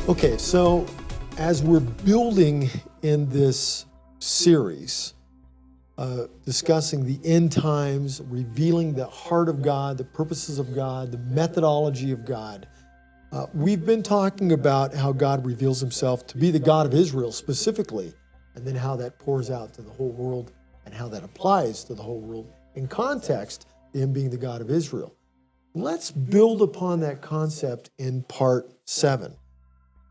Okay, so as we're building in this series, discussing the end times, revealing the heart of God, the purposes of God, the methodology of God, we've been talking about how God reveals himself to be the God of Israel specifically, and then how that pours out to the whole world and how that applies to the whole world in context, him being the God of Israel. Let's build upon that concept in part 7.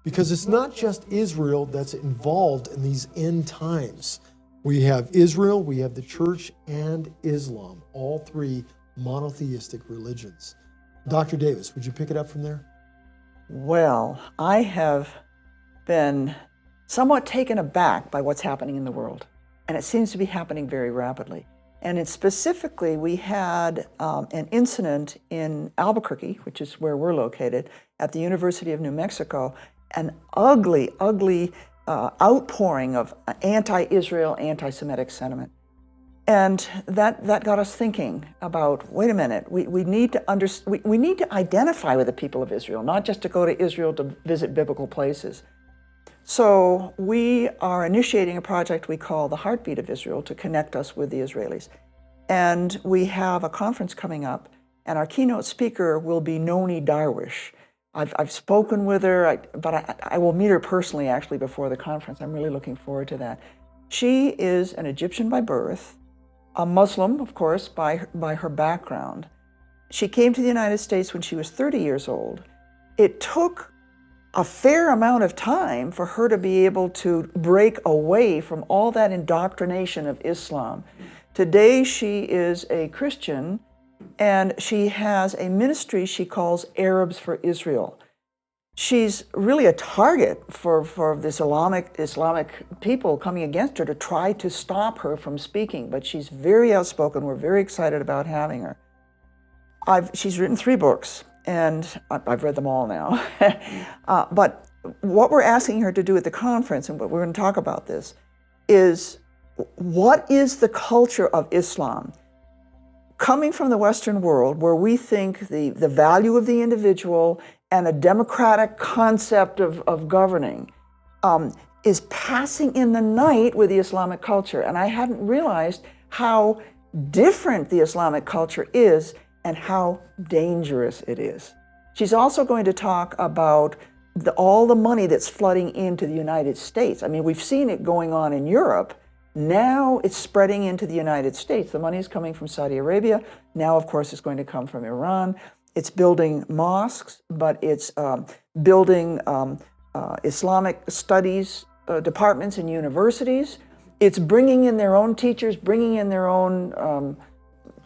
Because it's not just Israel that's involved in these end times. We have Israel, we have the church, and Islam, all three monotheistic religions. Dr. Davis, would you pick it up from there? Well, I have been somewhat taken aback by what's happening in the world, and it seems to be happening very rapidly. And specifically, we had an incident in Albuquerque, which is where we're located, at the University of New Mexico, an ugly outpouring of anti-Israel, anti-Semitic sentiment. And that got us thinking about, wait a minute, we need to identify with the people of Israel, not just to go to Israel to visit biblical places. So we are initiating a project we call the Heartbeat of Israel to connect us with the Israelis. And we have a conference coming up, and our keynote speaker will be Noni Darwish. I've spoken with her, but I will meet her personally actually before the conference. I'm really looking forward to that. She is an Egyptian by birth, a Muslim, of course, by her background. She came to the United States when she was 30 years old. It took a fair amount of time for her to be able to break away from all that indoctrination of Islam. Today she is a Christian, and she has a ministry she calls Arabs for Israel. She's really a target for this Islamic people coming against her to try to stop her from speaking, but she's very outspoken. We're very excited about having her. She's written 3 books, and I've read them all now. But what we're asking her to do at the conference, and we're going to talk about this, is what is the culture of Islam? Coming from the Western world, where we think the value of the individual and a democratic concept of governing is passing in the night with the Islamic culture. And I hadn't realized how different the Islamic culture is and how dangerous it is. She's also going to talk about all the money that's flooding into the United States. I mean, we've seen it going on in Europe. Now it's spreading into the United States. The money is coming from Saudi Arabia. Now, of course, it's going to come from Iran. It's building mosques, but it's building Islamic studies departments in universities. It's bringing in their own teachers, bringing in their own,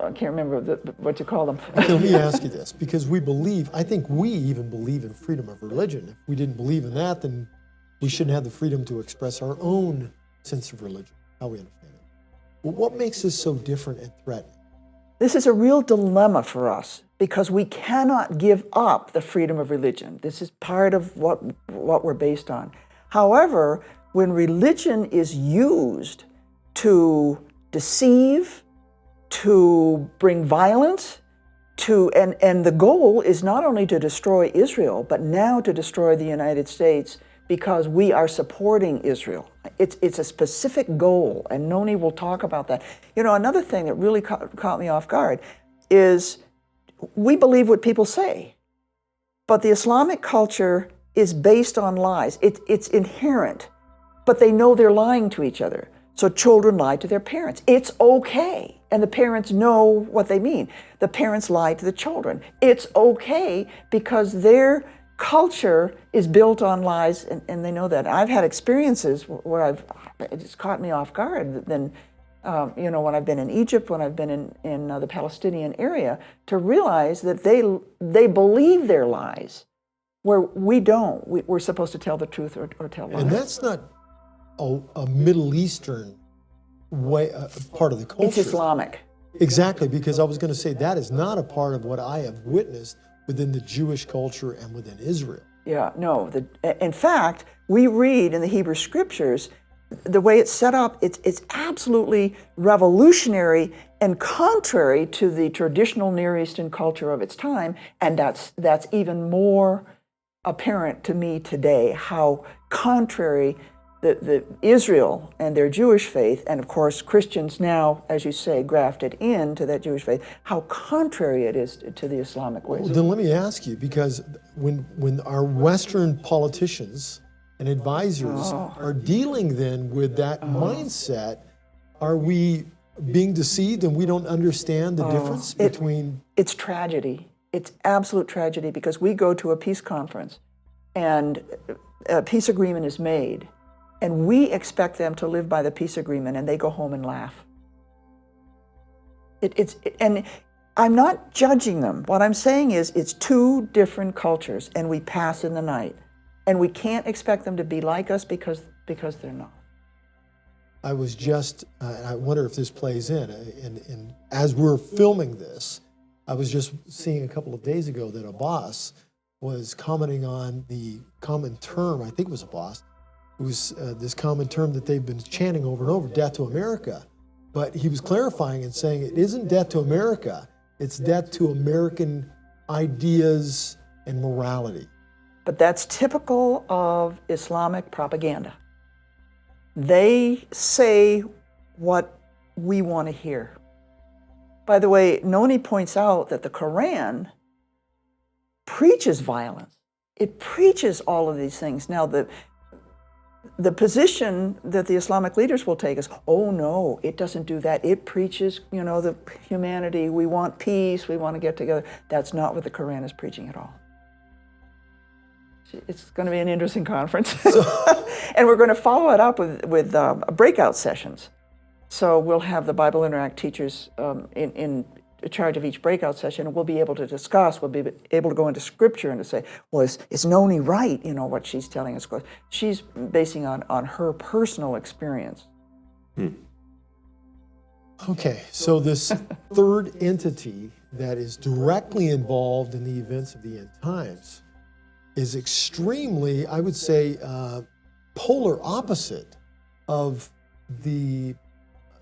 I can't remember what to call them. Let me ask you this, because I think we even believe in freedom of religion. If we didn't believe in that, then we shouldn't have the freedom to express our own sense of religion, how we understand it. Well, what makes this so different and threatening? This is a real dilemma for us because we cannot give up the freedom of religion. This is part of what we're based on. However, when religion is used to deceive, to bring violence, and the goal is not only to destroy Israel, but now to destroy the United States because we are supporting Israel. It's a specific goal, and Noni will talk about that. You know, another thing that really caught me off guard is we believe what people say, but the Islamic culture is based on lies. It's inherent, but they know they're lying to each other. So children lie to their parents. It's okay. And the parents know what they mean. The parents lie to the children. It's okay because their culture is built on lies, and they know that. I've had experiences where it's caught me off guard. Then, when I've been in Egypt, when I've been in the Palestinian area, to realize that they believe their lies, where we don't. We're supposed to tell the truth or tell lies. And that's not a Middle Eastern way, part of the culture. It's Islamic. Exactly, because I was going to say that is not a part of what I have witnessed within the Jewish culture and within Israel. Yeah, no. In fact, we read in the Hebrew Scriptures, the way it's set up, it's absolutely revolutionary and contrary to the traditional Near Eastern culture of its time, and that's even more apparent to me today, how contrary the Israel and their Jewish faith, and of course Christians now, as you say, grafted into that Jewish faith, how contrary it is to the Islamic ways. Well, then let me ask you, because when our Western politicians and advisors are dealing then with that mindset, are we being deceived and we don't understand the difference between... It's tragedy. It's absolute tragedy, because we go to a peace conference and a peace agreement is made, and we expect them to live by the peace agreement, and they go home and laugh. And I'm not judging them. What I'm saying is it's two different cultures, and we pass in the night. And we can't expect them to be like us because they're not. I was just, I wonder if this plays in as we're filming this, I was just seeing a couple of days ago that Abbas was commenting on the common term, I think it was Abbas, it was this common term that they've been chanting over and over, death to America. But he was clarifying and saying it isn't death to America, it's death to American ideas and morality. But that's typical of Islamic propaganda. They say what we want to hear. By the way, Noni points out that the Quran preaches violence. It preaches all of these things. Now, the position that the Islamic leaders will take is, oh no, it doesn't do that. It preaches, the humanity. We want peace. We want to get together. That's not what the Quran is preaching at all. It's going to be an interesting conference. And we're going to follow it up with breakout sessions. So we'll have the Bible Interact teachers in charge of each breakout session, and we'll be able to discuss, we'll be able to go into Scripture and to say, well, is Noni right, what she's telling us? She's basing on her personal experience. Okay, so this third entity that is directly involved in the events of the end times is extremely, I would say, polar opposite of the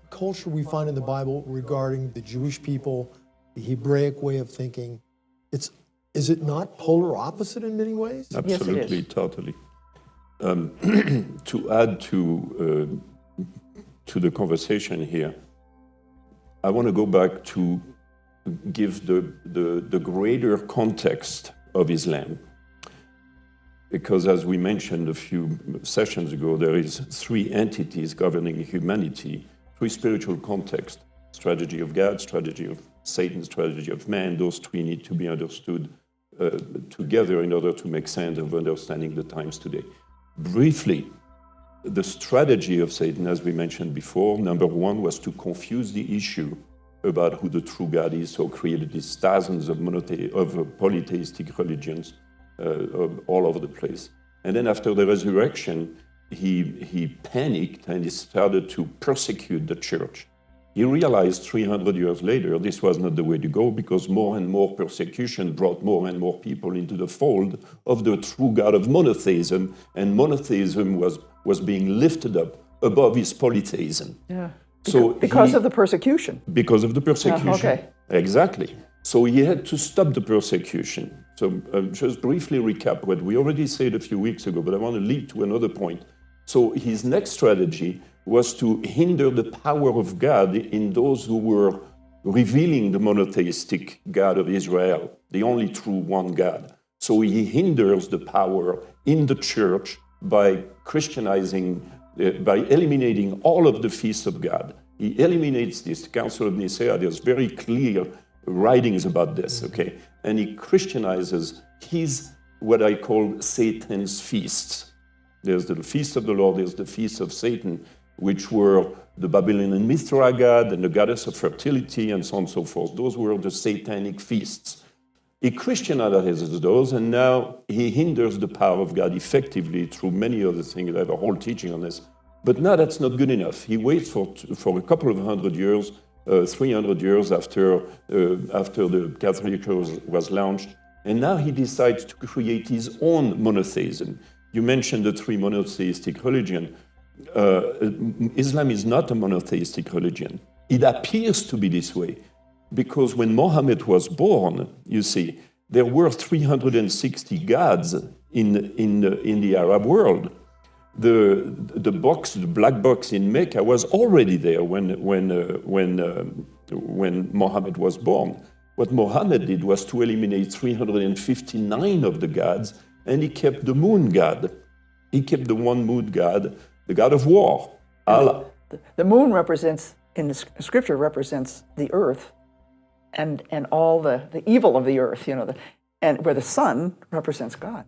culture we find in the Bible regarding the Jewish people, the Hebraic way of thinking. Is it not polar opposite in many ways? Absolutely, yes, totally. To add to the conversation here, I want to go back to give the greater context of Islam. Because as we mentioned a few sessions ago, there is three entities governing humanity, three spiritual contexts: strategy of God, strategy of Satan, strategy of man. Those three need to be understood together in order to make sense of understanding the times today. Briefly, the strategy of Satan, as we mentioned before, number one was to confuse the issue about who the true God is, so created these thousands of polytheistic religions all over the place. And then after the resurrection, he panicked and he started to persecute the church. He realized 300 years later this was not the way to go, because more and more persecution brought more and more people into the fold of the true God of monotheism, and monotheism was being lifted up above his polytheism. Yeah. So because of the persecution. Because of the persecution. Okay. Exactly. So he had to stop the persecution. So just briefly recap what we already said a few weeks ago, but I want to lead to another point. So his next strategy was to hinder the power of God in those who were revealing the monotheistic God of Israel, the only true one God. So he hinders the power in the church by Christianizing by eliminating all of the feasts of God. He eliminates this. The Council of Nicaea, there's very clear writings about this, okay? And he Christianizes his, what I call Satan's feasts. There's the feast of the Lord, there's the feast of Satan, which were the Babylonian Mithra god and the goddess of fertility and so on and so forth. Those were the satanic feasts. He Christianizes those, and now he hinders the power of God effectively through many other things. I have a whole teaching on this. But now that's not good enough. He waits for a couple of 100 years, 300 years after the Catholic Church was launched, and now he decides to create his own monotheism. You mentioned the three monotheistic religions. Islam is not a monotheistic religion. It appears to be this way because when Muhammad was born, you see, there were 360 gods in the Arab world. The black box in Mecca was already there when Muhammad was born. What Muhammad did was to eliminate 359 of the gods, and he kept the moon god. He kept the one moon god, the god of war, Allah. The moon represents, in the scripture, represents the earth and all the evil of the earth, you know, and where the sun represents God.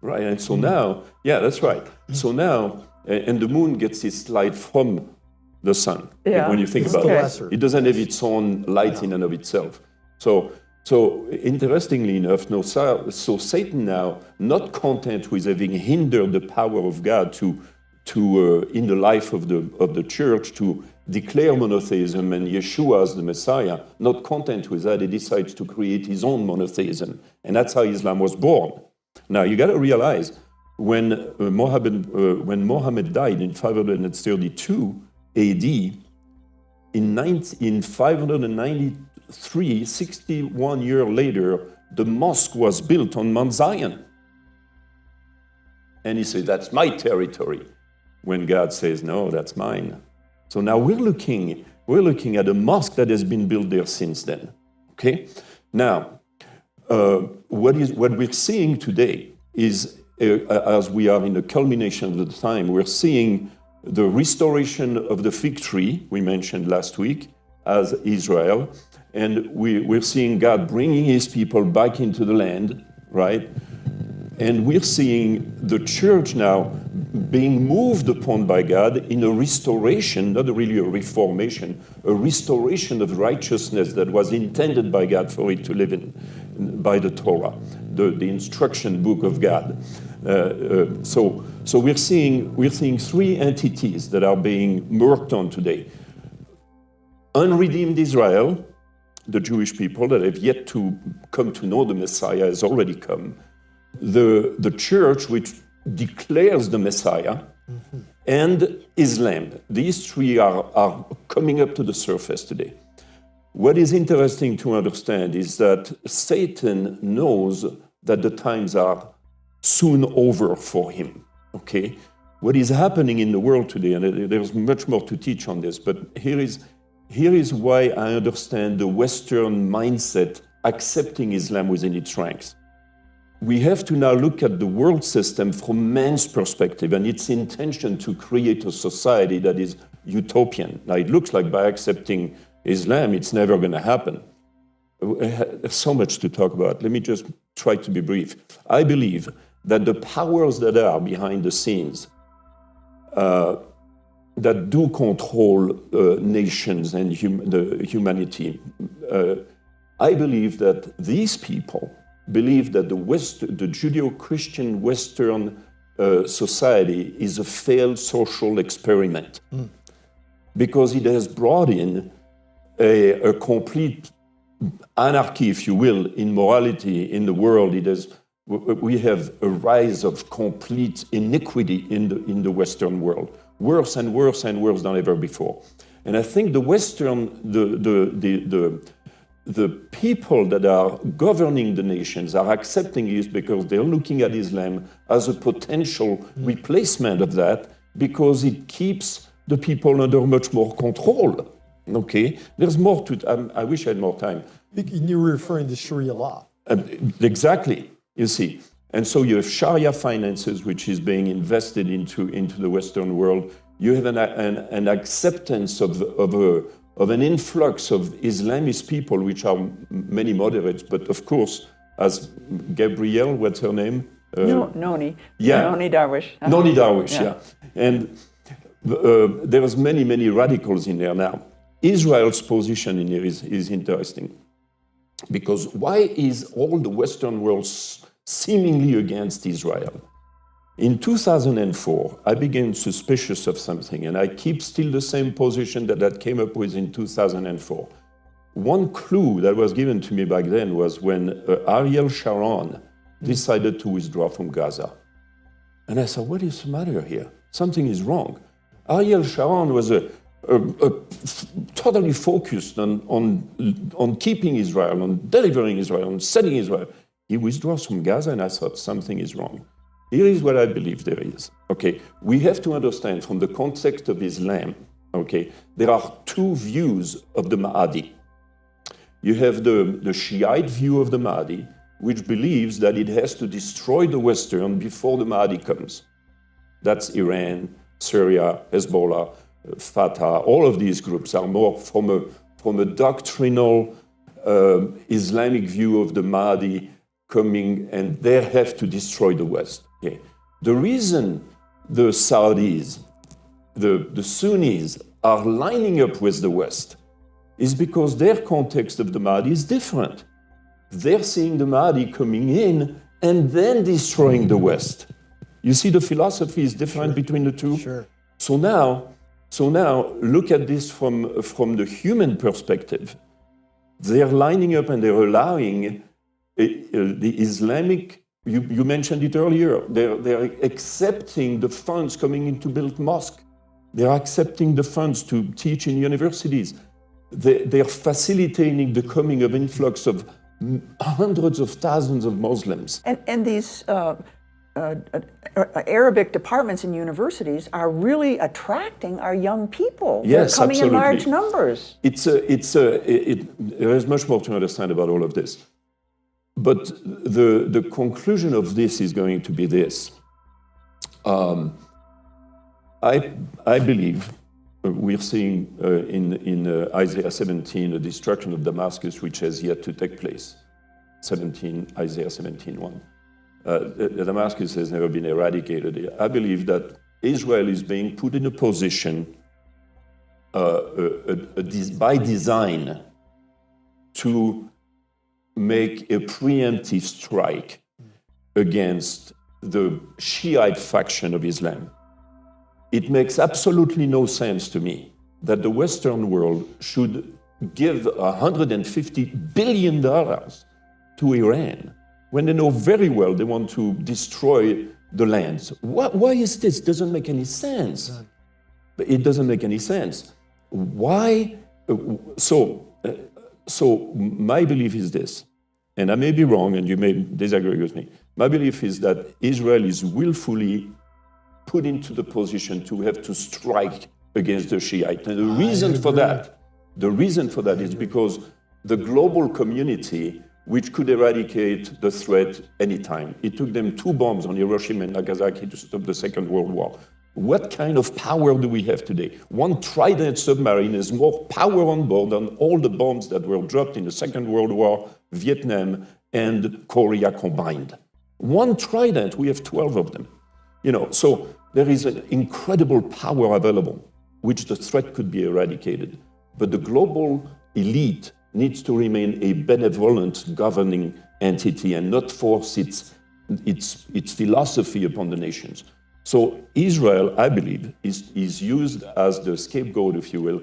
Right, and so now, yeah, that's right. So now, and the moon gets its light from the sun. Yeah. When you think about it, it doesn't have its own light in and of itself. So interestingly enough, so Satan now, not content with having hindered the power of God to in the life of the church to declare monotheism and Yeshua as the Messiah, not content with that, he decides to create his own monotheism, and that's how Islam was born. Now you got to realize when Muhammad died in 532 A.D. in 593, 61 years later, the mosque was built on Mount Zion. And he said, that's my territory. When God says, no, that's mine. So now we're looking at a mosque that has been built there since then. Okay? Now, what we're seeing today is, as we are in the culmination of the time, we're seeing the restoration of the fig tree we mentioned last week as Israel, and we're seeing God bringing his people back into the land, right? And we're seeing the church now being moved upon by God in a restoration, not really a reformation, a restoration of righteousness that was intended by God for it to live in, by the Torah, the instruction book of God. So we're seeing three entities that are being worked on today. Unredeemed Israel, the Jewish people that have yet to come to know the Messiah has already come. The church, which declares the Messiah, and Islam. These three are coming up to the surface today. What is interesting to understand is that Satan knows that the times are soon over for him, okay? What is happening in the world today, and there's much more to teach on this, but here is why I understand the Western mindset accepting Islam within its ranks. We have to now look at the world system from man's perspective and its intention to create a society that is utopian. Now, it looks like by accepting Islam, it's never going to happen. There's so much to talk about. Let me just try to be brief. I believe that the powers that are behind the scenes that do control nations and humanity, I believe that these people believe that the Judeo-Christian Western society is a failed social experiment because it has brought in a complete anarchy, if you will, in morality in the world. We have a rise of complete iniquity in the Western world, worse and worse and worse than ever before. And I think the people that are governing the nations are accepting it because they're looking at Islam as a potential replacement of that because it keeps the people under much more control. Okay? There's more to it. I wish I had more time. You were referring to Sharia law. Exactly, you see. And so you have Sharia finances, which is being invested into the Western world. you have an acceptance of an influx of Islamist people, which are many moderates, but of course, as Gabrielle, what's her name? Noni. Yeah. Noni Darwish. Noni Darwish, yeah. And there was many radicals in there now. Israel's position in here is interesting. Because why is all the Western world seemingly against Israel? In 2004, I became suspicious of something, and I keep still the same position that came up with in 2004. One clue that was given to me back then was when Ariel Sharon decided to withdraw from Gaza. And I thought, what is the matter here? Something is wrong. Ariel Sharon was totally focused on keeping Israel, on delivering Israel, on setting Israel. He withdraws from Gaza, and I thought something is wrong. Here is what I believe there is. Okay, we have to understand from the context of Islam. Okay, there are two views of the Mahdi. You have the Shiite view of the Mahdi, which believes that it has to destroy the Western before the Mahdi comes. That's Iran, Syria, Hezbollah, Fatah. All of these groups are more from a doctrinal Islamic view of the Mahdi coming, and they have to destroy the West. Okay. The reason the Saudis, the Sunnis, are lining up with the West is because their context of the Mahdi is different. They're seeing the Mahdi coming in and then destroying the West. You see, the philosophy is different between the two. Sure. So now, look at this from the human perspective. They're lining up and they're allowing the Islamic. You mentioned it earlier. They're accepting the funds coming in to build mosques. They're accepting the funds to teach in universities. They're facilitating the coming of influx of hundreds of thousands of Muslims. And these Arabic departments in universities are really attracting our young people. Yes, They're coming absolutely. in large numbers. There is much more to understand about all of this. But the conclusion of this is going to be this. I believe we're seeing in Isaiah 17 the destruction of Damascus, which has yet to take place. Isaiah 17:1. Damascus has never been eradicated. I believe that Israel is being put in a position by design to make a preemptive strike against the Shiite faction of Islam. It makes absolutely no sense to me that the Western world should give $150 billion to Iran when they know very well they want to destroy the lands. Why is this? It doesn't make any sense. It doesn't make any sense. Why? So my belief is this, and I may be wrong and you may disagree with me. My belief is that Israel is willfully put into the position to have to strike against the Shiite. And the reason for that is because the global community, which could eradicate the threat anytime, it took them 2 bombs on Hiroshima and Nagasaki to stop the Second World War. What kind of power do we have today? One Trident submarine has more power on board than all the bombs that were dropped in the Second World War, Vietnam, and Korea combined. One Trident, we have 12 of them. So there is an incredible power available, which the threat could be eradicated. But the global elite needs to remain a benevolent governing entity and not force its philosophy upon the nations. So Israel, I believe, is used as the scapegoat, if you will,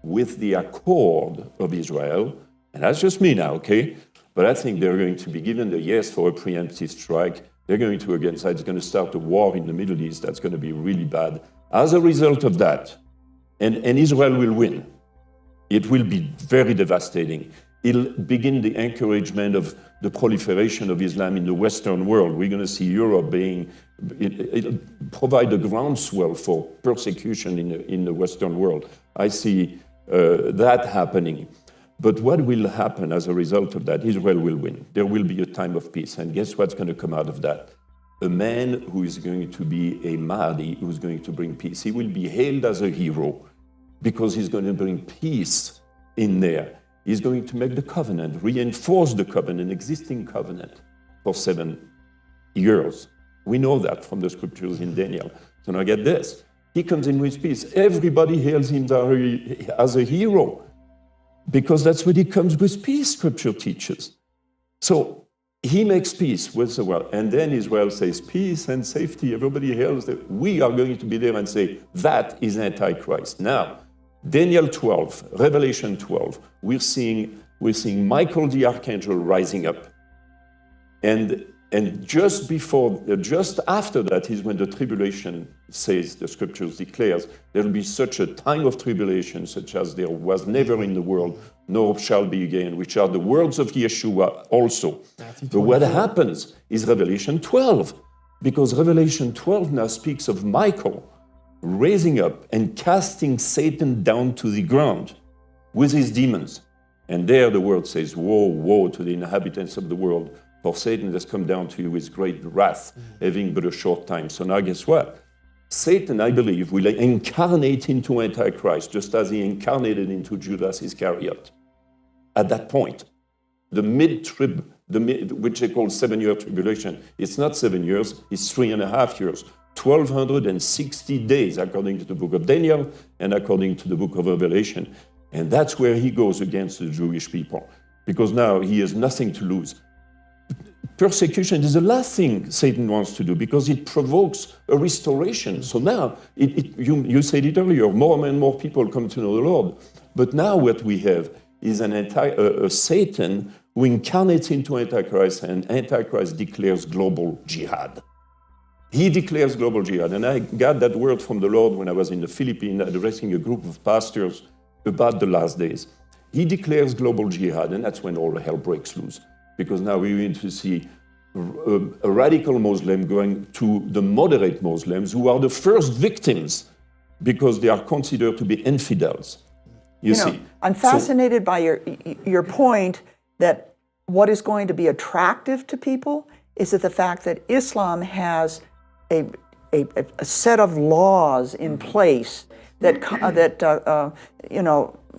with the accord of Israel. And that's just me now, okay? But I think they're going to be given the yes for a preemptive strike. They're going to, again, say it's going to start a war in the Middle East that's going to be really bad. As a result of that, and Israel will win. It will be very devastating. It'll begin the encouragement of the proliferation of Islam in the Western world. We're going to see Europe it'll provide a groundswell for persecution in the Western world. I see that happening. But what will happen as a result of that? Israel will win. There will be a time of peace. And guess what's going to come out of that? a man who is going to be a Mahdi, who is going to bring peace. He will be hailed as a hero because he's going to bring peace in there. He's going to make the covenant, reinforce the covenant, existing covenant for 7 years. We know that from the scriptures in Daniel. So now get this. He comes in with peace. Everybody hails him as a hero because that's when he comes with peace, scripture teaches. So he makes peace with the world. And then Israel says, peace and safety. Everybody hails that. We are going to be there and say, that is Antichrist. Now, Daniel 12, Revelation 12, we're seeing Michael the archangel rising up. And just after that is when the tribulation says, the scriptures declares, there will be such a time of tribulation such as there was never in the world, nor shall be again, which are the words of Yeshua also. But what happens is Revelation 12, because Revelation 12 now speaks of Michael raising up and casting Satan down to the ground with his demons. And there the word says, woe, woe to the inhabitants of the world, for Satan has come down to you with great wrath, having but a short time. So now guess what? Satan, I believe, will incarnate into Antichrist, just as he incarnated into Judas Iscariot. At that point, the mid-trib, which they call 7-year tribulation, it's not 7 years, it's 3.5 years. 1,260 days, according to the book of Daniel and according to the book of Revelation. And that's where he goes against the Jewish people, because now he has nothing to lose. Persecution is the last thing Satan wants to do because it provokes a restoration. So now, you said it earlier, more and more people come to know the Lord. But now what we have is a Satan who incarnates into Antichrist, and Antichrist declares global jihad. He declares global jihad. And I got that word from the Lord when I was in the Philippines addressing a group of pastors about the last days. He declares global jihad, and that's when all hell breaks loose. Because now we're going to see a radical Muslim going to the moderate Muslims, who are the first victims because they are considered to be infidels. You see, I'm fascinated by your point that what is going to be attractive to people is that the fact that Islam has a set of laws in place that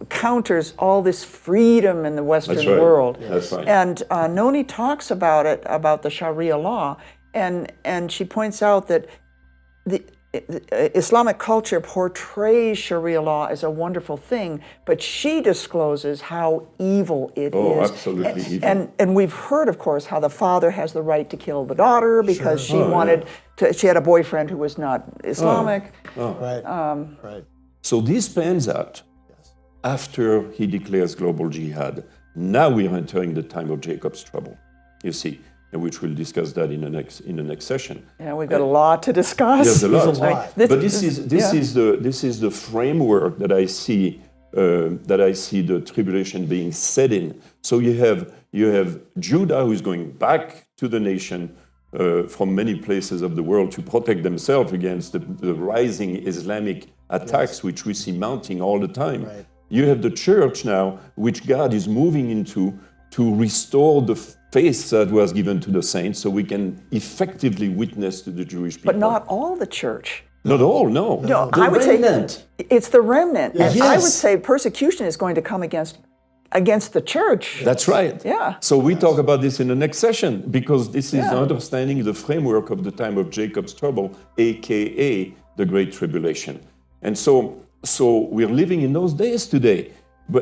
counters all this freedom in the Western world. That's right. And Noni talks about it, about the Sharia law, and she points out that the Islamic culture portrays Sharia law as a wonderful thing, but she discloses how evil it is. Oh, absolutely evil. And we've heard, of course, how the father has the right to kill the daughter because she wanted to. She had a boyfriend who was not Islamic. Right. So this pans out after he declares global jihad. Now we are entering the time of Jacob's trouble, you see, and which we'll discuss that in the next session. Yeah, we've got a lot to discuss. There's a lot. But this is the framework that I see the tribulation being set in. So you have Judah, who is going back to the nation from many places of the world to protect themselves against the rising Islamic attacks, which we see mounting all the time. Right. You have the church now, which God is moving into to restore the faith that was given to the saints, so we can effectively witness to the Jewish people. But not all the church. Not all, no. No, The I would remnant. say it's the remnant. And I would Yes. say persecution is going to come against the church. That's right. Yeah. So we talk about this in the next session, because this is Yeah. understanding the framework of the time of Jacob's trouble, aka the Great Tribulation. And so we're living in those days today.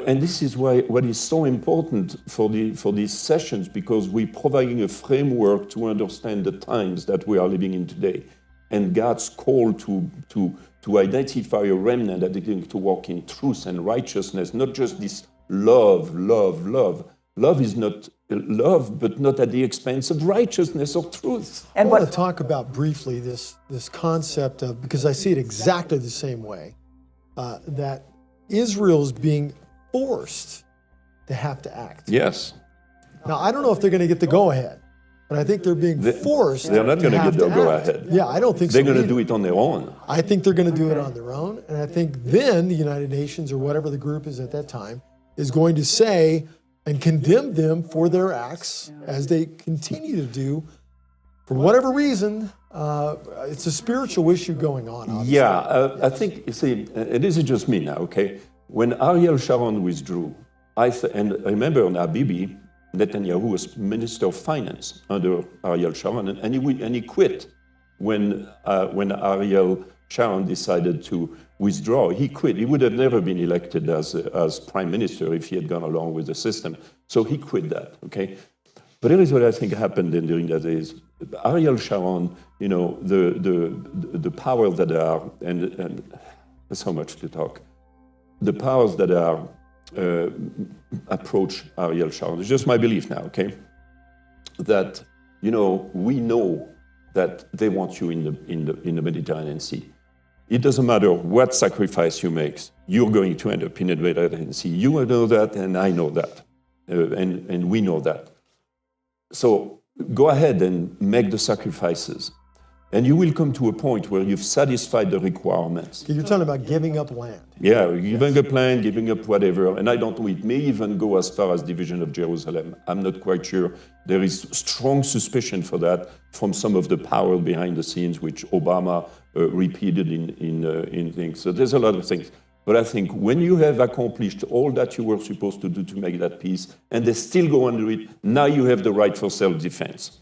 And this is why what is so important for these sessions, because we're providing a framework to understand the times that we are living in today, and God's call to identify a remnant that is going to walk in truth and righteousness, not just this love. Love is not love, but not at the expense of righteousness or truth. I want to talk about briefly this concept of, because I see it exactly the same way, that Israel's being forced to have to act. Yes. Now, I don't know if they're going to get the go-ahead, but I think they're being forced. They're not going to have get the act. go-ahead. Yeah, I don't think They're so. going to either. do it on their own. I think they're going to do it on their own, and I think then the United Nations, or whatever the group is at that time, is going to say and condemn them for their acts, as they continue to do for whatever reason, it's a spiritual issue going on. Obviously. Yeah, I think, you see, this is just me now, okay? When Ariel Sharon withdrew, and I remember on Habibi, Netanyahu was Minister of Finance under Ariel Sharon, and he quit when Ariel Sharon decided to withdraw. He quit. He would have never been elected as prime minister if he had gone along with the system. So he quit that, okay? But here is what I think happened during that days. Ariel Sharon, you know, the powers that are, and there's so much to talk, the powers that are approach Ariel Sharon. It's just my belief now, okay? That, you know, we know that they want you in the Mediterranean Sea. It doesn't matter what sacrifice you make, you're going to end up in the Mediterranean Sea. You know that, and I know that, and we know that. So go ahead and make the sacrifices, and you will come to a point where you've satisfied the requirements. You're talking about giving up land. Yeah, giving up land, giving up whatever, and I don't know, it may even go as far as division of Jerusalem. I'm not quite sure. There is strong suspicion for that from some of the power behind the scenes, which Obama repeated in things. So there's a lot of things. But I think when you have accomplished all that you were supposed to do to make that peace, and they still go under it, now you have the right for self-defense.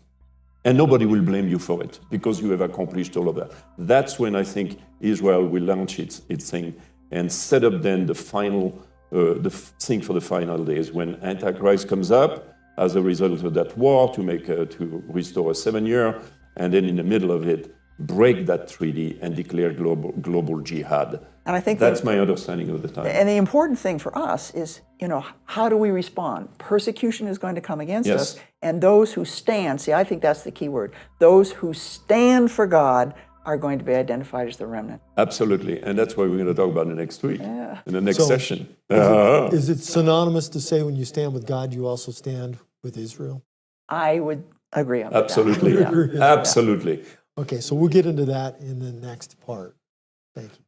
And nobody will blame you for it, because you have accomplished all of that. That's when I think Israel will launch its thing and set up then the final, thing for the final days, when Antichrist comes up as a result of that war to restore a 7-year, and then in the middle of it, break that treaty and declare global jihad. And I think that's my understanding of the time. And the important thing for us is, you know, how do we respond? Persecution is going to come against us, and those who stand, see, I think that's the key word, those who stand for God are going to be identified as the remnant. Absolutely, and that's what we're going to talk about next week, in the next session. Is it synonymous to say when you stand with God, you also stand with Israel? I would agree on Absolutely. that. Absolutely. Okay, so we'll get into that in the next part. Thank you.